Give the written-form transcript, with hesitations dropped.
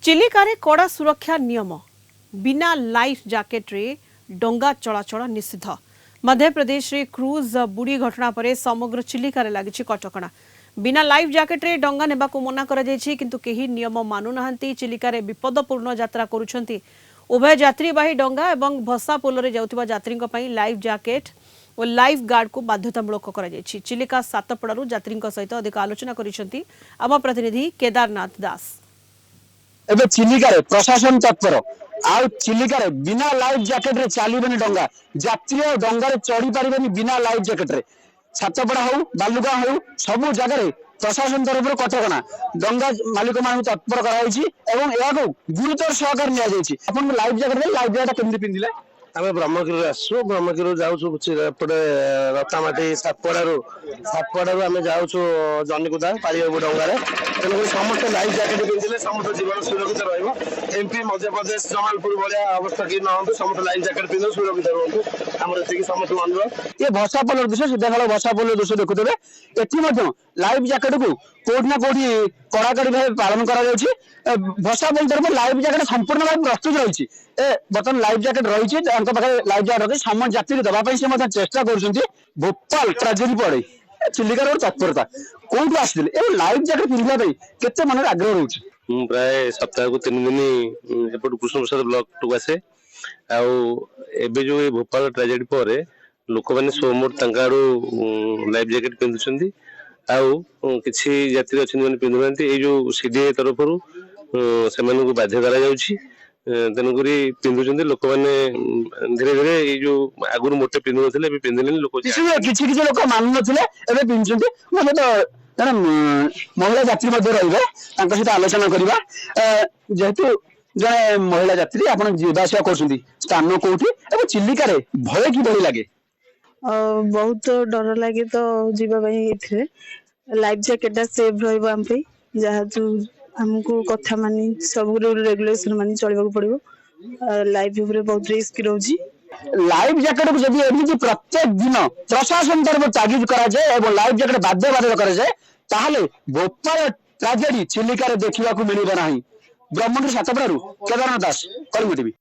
चिलिका रे कड़ा सुरक्षा नियम बिना लाइफ जैकेट रे डंगा चलाचल निषिद्ध। मध्य प्रदेश रे क्रूज बुड़ी घटना पर समग्र चिलिका रे लागिछि कटकणा। बिना लाइफ जैकेट रे डंगा नेबाकू मना करा जायछि, किंतु केही नियम मानु नाहंती। चिलिका रे विपदपूर्ण यात्रा करूछंती उभय यात्रीवाही डंगा एवं भसा पोल रे जाउथिबा यात्रीक पई लाइफ जैकेट और लाइफ गार्ड को बाध्यतामूलक करा जायछि। चिलिका सातपड़ारू यात्रीक सहित अधिक आलोचना करिसंती आम प्रतिनिधि केदारनाथ दास। एबे चिलिका रे प्रशासन तत्पर आउ चिलिका रे बिना लाइफ जैकेट रे चलीबनी डंगा यात्री डंगा रे चढ़ी पारिबनी बिना लाइफ जैकेट रे। छातपड़ा हो बालुगा हो सबु जगह रे प्रशासन तरफ कटकणा डंगा मालिक मान तत्पर कराई एवं या गुरुतर सहकार निया जायछि। अपन लाइफ जैकेट रे लाइफ जैकेट केमति पिंदिले? आम ब्रह्मगिरी आसु ब्रह्मगिरी जापटे रतामाटी सातपड़ारू आम जाऊँ जनिकुदा पारिबाबू डंगार तेणुक समस्त लाइफ जैकेट पिंधे समस्त जीवन सुरक्षित रही। मध्यप्रदेश जमालपुर भाया अवस्था कि नहतु समस्त लाइफ जैकेट पिंधु सुरक्षित रुहतु आम समस्त अनुरोध। ये भसा पोलर दृश्य सीधासल भसा पोलर दृश्य देखुथे एटी लाइफ जैकेट को कोठी ना कोठी कड़ाकड़ी भाव पालन कर भसा पोल तरफ लाइफ जैकेट संपूर्ण भाव प्रस्तुत रही। बर्तमान लाइफ जैकेट रही लाइफ जैकेट रखी समस्त यात्री देवाई से चेष्टा कर भोपाल ट्राजेडी पड़े चिलिका रोड तत्परता कौटू आसते लाइफ जैकेट पिंधा केते मन आग्रह रोच? प्राय सप्ताह को 3 दिन एपट कृष्ण प्रसाद ब्लॉक टू आसे आबे जो भोपाल ट्राजेडी पर लोक मैंने सोमोर लाइफ जैकेट पिंधुंट आउ किसी यात्री अच्छे पिंधुना जो सीडीए तरफ से बाध्य करा तेणुक पिंधुंट लोक मैंने धीरे धीरे जो आगुरी मोटे पिंधु ना पिंधिले लोक किसी लोक मान ना पिंधुंट मतलब तो जन महिला यात्री सहित आलोचना करवा जेहेतु जड़े महिला यात्री आप जावास कर स्थान कौटी चिलिका भय कि भय लगे? बहुत डर लगे तो जीवाई लाइफ जैकेट सेफ रही आमको कथा मानी सब रेगुलेशन मानी चलवा पड़ो। लाइफ बहुत रिस्क रोची। लाइफ जैकेट को जब एमती प्रत्येक दिन प्रशासन तरफ तागिद कराए लाइफ जैकेट बाध्य कराए भोपाल ट्राजेडी चिलिका देखा मिलना। ब्रह्मगिरी सातपड़ारू केदारनाथ दास, कलिंग टीवी।